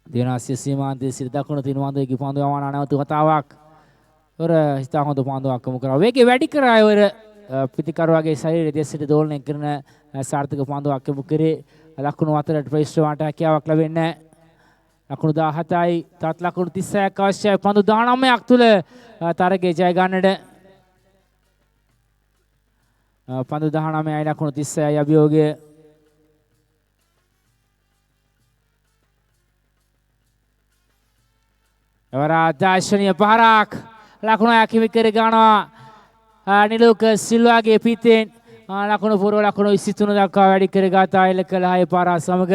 දිනාසිය සීමාන්තයේ සිට දකුණු තිනුවන්දගේ පන්දු යවන නැවත වතාවක් ඔර හිතා හොඳ පන්දුවක් අමු කරා. වේගය වැඩි කරා ඔර පිටිකරුවාගේ ශරීරය දෙසට දෝලනය කරන සාර්ථක පන්දුවක් අමු කරේ. ලකුණු අතරට ප්‍රවිෂ්ඨවන්ට හැකියාවක් ලැබෙන්නේ නැහැ. ලකුණු 17යි තවත් ලකුණු 36ක් අවශ්‍යයි. පන්දු 19ක් තුල තරගයේ ජය ගන්නට. පන්දු 19යි ලකුණු 36යි අභියෝගය. එවරා දාර්ශනීය පහරක් ලකුණු යකිමි කර ගන්නවා නිලෝක සිල්වාගේ පිටෙන් ලකුණු පූර්ව ලකුණු 23 දක්වා වැඩි කර ගාතා එල කළ 6 පාර සමග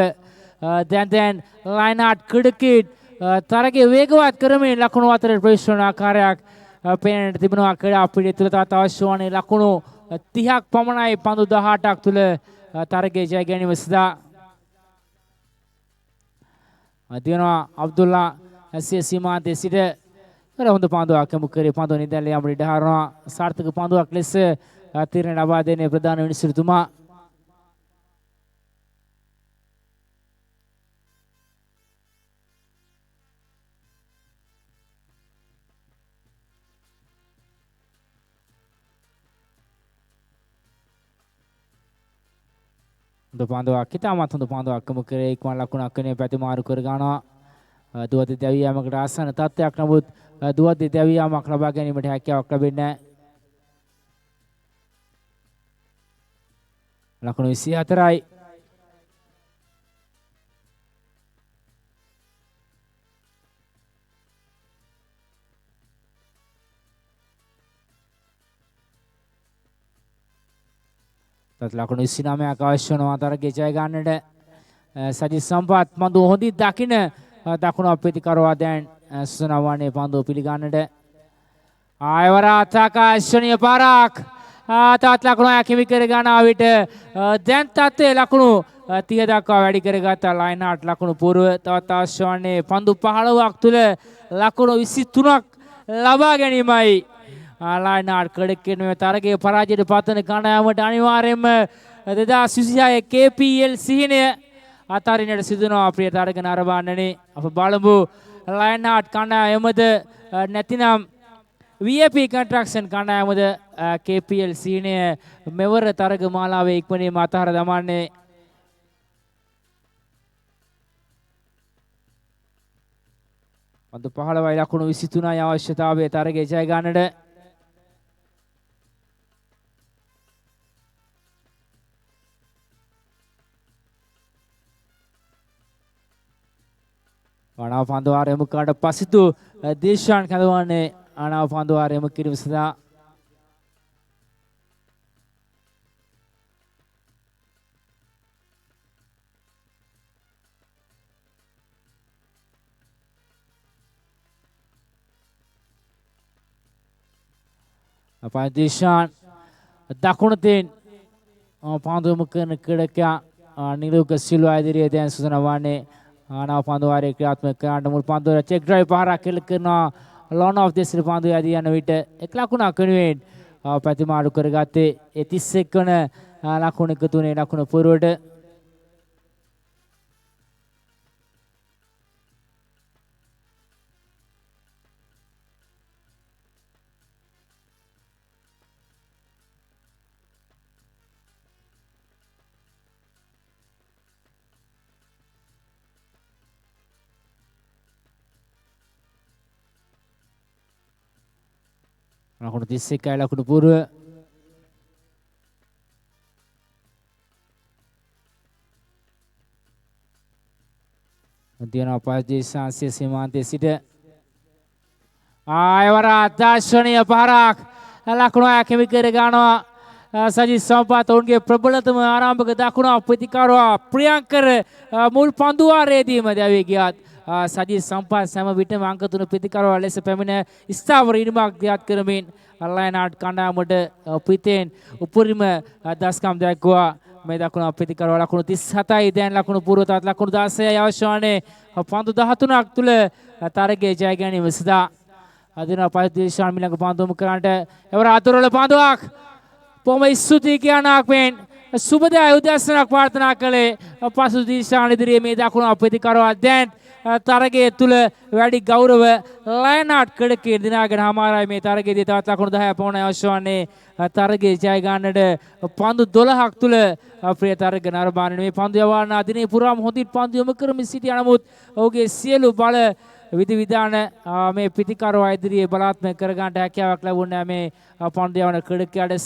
දැන් ලයිනාට් ක්‍රිඩකිඩ් තරගයේ වේගවත් කරමින් ලකුණු අතර ප්‍රවේශ වන ආකාරයක් පේනට තිබෙනවා. ක්‍රීඩා පිළිවෙත තුළ තවත් අවශ්‍ය වන්නේ ලකුණු 30ක් පමණයි. පන්දු 18ක් තුළ තරගයේ ජය ගැනීම සඳහා දිනනවා අබ්දුල්ලා ඇසිය සීමාන්තයේ සිට හොඳ පන්දුවක් යමු කරේ. පන්දුව නිදැල්ල යම් ඉඩ හරනවා. සාර්ථක පන්දුවක් ලෙස තීරණ ලබා දෙන්නේ ප්‍රධාන විනිසුරුතුමා. හොඳ පන්දුවක් ඉතාමත් හොඳ පන්දුවක් යමු කරේ. ඉක්මන් ලකුණක් වෙනේ පැති මාරු කර ගන්නවා. දුවද්දී දැවී යාමකට ආසන්න තත්ත්වයක්. නමුත් දුවද්දී දැවී යාමක් ලබා ගැනීමට හැකියාවක් ලැබෙන්නේ නැහැ. ලකුණු 24යි. තත් ලකුණු 29ක් අවශ්‍ය වෙනවා තරගයේ ජය ගන්නට. සජිත් සම්පත් පන්දු හොඳින් දකින දකුණු අප්‍රතිකරුවා දැන් සුසනවන්නේ පන්දුව පිළිගන්නට. ආයවර අතාකාශනීය පාරක් තවත් ලකුණු යකිමි කර ගන්නා විට දැන් තත්ත්වයේ ලකුණු 30 දක්වා වැඩි කරගත්ත ලයිනාට් ලකුණු පූර්ව තවත් අවශ්‍ය වන්නේ පන්දු 15ක් තුල ලකුණු 23ක් ලබා ගැනීමයි. ලයිනාට් ක්‍රීඩකයන් මේ තරගයේ පරාජයට පතන කණ්ඩායමට අනිවාර්යයෙන්ම 2026 KPL සිහිනය අතරිනට සිදුනවා. ප්‍රිය තරග නරඹන්නනේ අප බලමු ලයිනාට් කණ්ඩායමද නැතිනම් VAP කන්ස්ට්‍රක්ෂන් කණ්ඩායමද KPL සිහිනය මෙවර තරග මාලාවේ ඉක්මනින්ම අතහර දමන්නේ. පන්දු 15යි ලකුණු 23යි අවශ්‍යතාවය තරගයේ ජය ගන්නට. අනාව පන්දු ආරම්භ කරලා පසිතු දේශාන් කඳවන්නේ අනාව පන්දු ආරම්භ කිරීම සඳහා අපේ දේශාන් දකුණතෙන් පන්දු මුඛ කරන ක්‍රීඩකයා නිලෝක සිල්වා ඉදිරියේ දැන් සුසනවන්නේ ආනාව පන්දු වාරයේ ක්‍රියාත්මක කරන මුල් පන්දුව චෙක් ඩ්‍රයිව් පහරක් එල්ල කරනවා. ලොන් ඔෆ් දෙසිර පන්දු යදී යන විට එක් ලකුණක් වෙනුවෙන් ප්‍රතිමාරු කරගත්තේ 31 වන ලකුණ එකතු වුණේ ලකුණ පුරවට. ලකුණු 31යි ලකුණු පූර්ව. දිනන පස්දේශාංශයේ සීමාන්තයේ සිට ආයවර අදාශනීය පහරක් ලකුණු යකිමි කර ගන්නවා. සජිත් සම්පත් ඔවුන්ගේ ප්‍රබලතම ආරම්භක දකුණ ප්‍රතිකාරවා ප්‍රියංකර මුල් පන්දු වාරයේදීම දැවී ගියත් සජිත් සම්පත් සෑම විටම අංක 3 ප්‍රතිකාරවා ලෙස පැමිණ ස්ථාවර ඉනිමක් දියත් කරමින් ලයිනාට් කණ්ඩායමට පිටෙන් උපරිම දස්කම් දැක්වුවා. මේ දකුණ ප්‍රතිකාරවා ලකුණු 37යි දැන් ලකුණු පූර්ව තවත් ලකුණු 16යි අවශ්‍ය වන්නේ පන්දු 13ක් තුල තරගයේ ජය ගැනීම සඳහා. අදින පස්දේශාන් මිලඟ පන්දුම කරන්නට එවර අතුරුල පන්දුවක් බොහොම ස්තුතියි කියනක් මෙන් සුබදාය උදැසනක් ප්‍රාර්ථනා කළේ පසු දිශාන් ඉදිරියේ මේ දකුණ ප්‍රතිකාරවා දැන් තරගය තුල වැඩි ගෞරව ලයනාඩ් කඩකේ දිනාගෙන හමාරයි මේ තරගයේදී තවත් ලකුණු 10 පමණ අවශ්‍ය වන්නේ තරගයේ ජය ගන්නට පන්දු 12ක් තුල ප්‍රිය තරග නරඹන මේ පන්දු යවන අදිනේ පුරාම හොඳින් පන්දු යොමු කරමින් සිටිය නමුත් ඔහුගේ සියලු බල විධි විධාන මේ පිටිකරව ඉදිරියේ බලාත්මක කර ගන්නට හැකියාවක් ලැබුණේ මේ පන්දු යවන ක්‍රීඩකයාට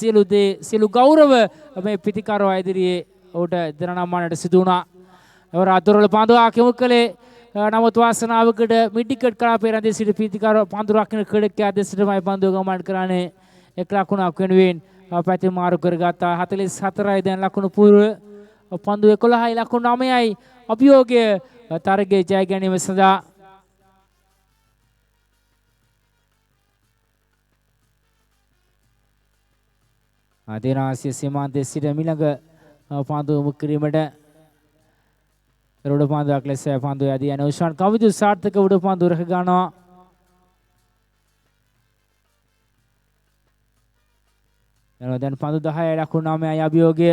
සියලු ගෞරව මේ පිටිකරව ඉදිරියේ ඔහුට දරනම්මන්නට සිදු වුණා. එවර අතුරුල පන්දුවක් යොමු කළේ නමුත් වාසනාවකට මිඩ්විකට් කලාපයේ රැඳී සිටි පිටිකරව පන්දු රකින්න ක්‍රීඩකයා දෙසටමයි පන්දුව ගමන් කරන්නේ. එක් ලකුණක් වෙනුවෙන් පැති මාරු කරගත්තා. 44යි දැන් ලකුණු පූර්ව පන්දු 11යි ලකුණු 9යි අභියෝගය තරගයේ ජය ගැනීම සඳහා ආදේනාසිය සීමාන්තයේ සිට මිලඟ පන්දු මුක් කිරීමට උඩ පන්දුවක් ලෙස පන්දු යදී යන උෂාන් කවිදු සාර්ථක උඩ පන්දු රැක ගන්නවා. දැන් පන්දු 10යි ලකුණු 9යි අභියෝගය.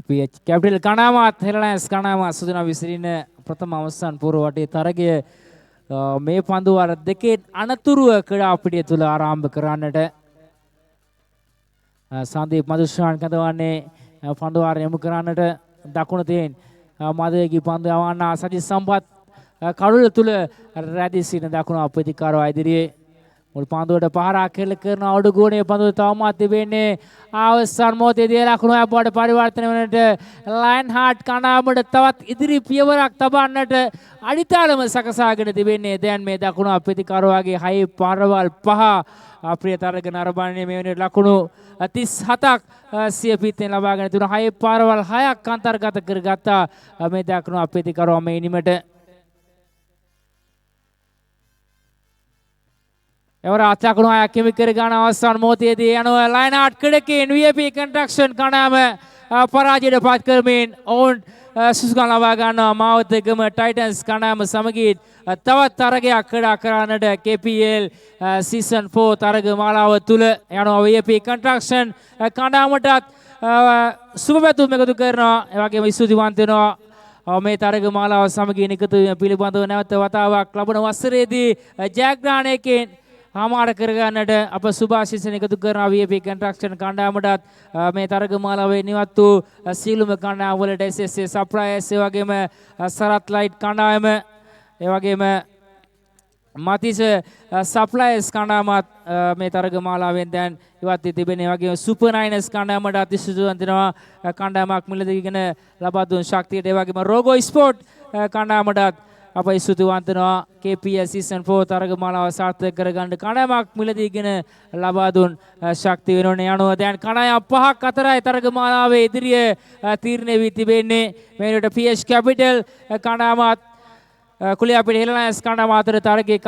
PH කැපිටල් කණාමාත් හෙරලයන්ස් කණාමාත් සුදුනා විසිරින ප්‍රථම අවසන් පූර්ව වටේ තරගය මේ පන්දු වාර දෙකේ අනතුරුව ක්‍රීඩා පිටිය තුල ආරම්භ කරන්නට සංදීප් මදුෂාන් කඳවන්නේ පන්දු වාර යොමු කරන්නට දකුණු තේන් මදවේගී පන්දු යවන්න සජිත් සම්පත් කඩුල තුල රැඳී සිටින දකුණු අප්‍රතිකාරව ඉදිරියේ මුල් පන්දුවට පහරක් කෙල කරන අඩු ගුණේ පන්දුව තවමත් තිබෙන්නේ අවසන් මොහොතේදී ලකුණු අපවට පරිවර්තන වනට ලයන් හાર્ට් කණ්ඩායමට තවත් ඉදිරි පියවරක් තබන්නට අඩිතාලම සකසාගෙන තිබෙන්නේ. දැන් මේ දකුණු අප්‍රතිකාරවගේ 6 පාරවල් 5 අප්‍රිය තරග නරඹන්නේ මේ වෙනකොට ලකුණු 37ක් සිය පිටෙන් ලබාගෙන තුන 6 පාරවල් 6ක් අන්තර්ගත කරගත්තා මේ දකුණු අප්‍රතිකාරව මේ ඉනිමට. එවර අත්ලකුණු අයක් හිමි කර ගන්න අවසන් මොහොතේදී යනවා ලයනාඩ් කඩකේන් VP කන්ස්ට්‍රක්ෂන් කණ්ඩායම පරාජයට පත් කරමින් ඔවුන් සුසුකම් ලබා ගන්නවා මාවතගම ටයිටන්ස් කණ්ඩායම සමගින් තවත් තරගයක් ක්‍රීඩා කරන්නට KPL සීසන් 4 තරග මාලාව තුල යනවා VP කන්ස්ට්‍රක්ෂන් කණ්ඩායමටත් සුබ පැතුම් එකතු කරනවා. ඒ වගේම ස්තුතිවන්ත වෙනවා මේ තරග මාලාව සමගින් එකතු වීම පිළිබඳව නැවත වතාවක් ලබන වසරේදී ජයග්‍රහණයකින් හමාර කරගන්නට අප සුභාශිංසන එකතු කරන VP කන්ස්ට්‍රක්ෂන් කණ්ඩායමටත් මේ තරග මාලාවේ නිවත් වූ සීලුම කණ්ඩායම් වලට SSA සප්ලයර්ස් ඒ වගේම සරත් ලයිට් කණ්ඩායම ඒ වගේම මතිස සප්ලයර්ස් කණ්ඩායමත් මේ තරග මාලාවෙන් දැන් ඉවත් වී තිබෙන ඒ වගේම සුපර් නයිනර්ස් කණ්ඩායමට අතිශුදුවන් දෙනවා කණ්ඩායමක් මිලදීගෙන ලබා දුන් ශක්තියට ඒ වගේම රෝගෝ ස්පෝර්ට් කණ්ඩායමටත් අප ස්තුතිවන්ත වෙනවා KPL සීසන් 4 තරග මාලාව සාර්ථක කරගන්න කණ්ඩායමක් මිලදීගෙන ලබා දුන් ශක්තිය වෙනුවෙන් යනවා. දැන් කණ්ඩායම් 5ක් අතරයි තරග මාලාවේ ඉදිරිය තීරණය වී තිබෙන්නේ. මේ වෙනකොට PH කැපිටල් කණ්ඩායමත් කුලියාපිට හෙළලයන්ස් කණ්ඩායම අතර තරගයේ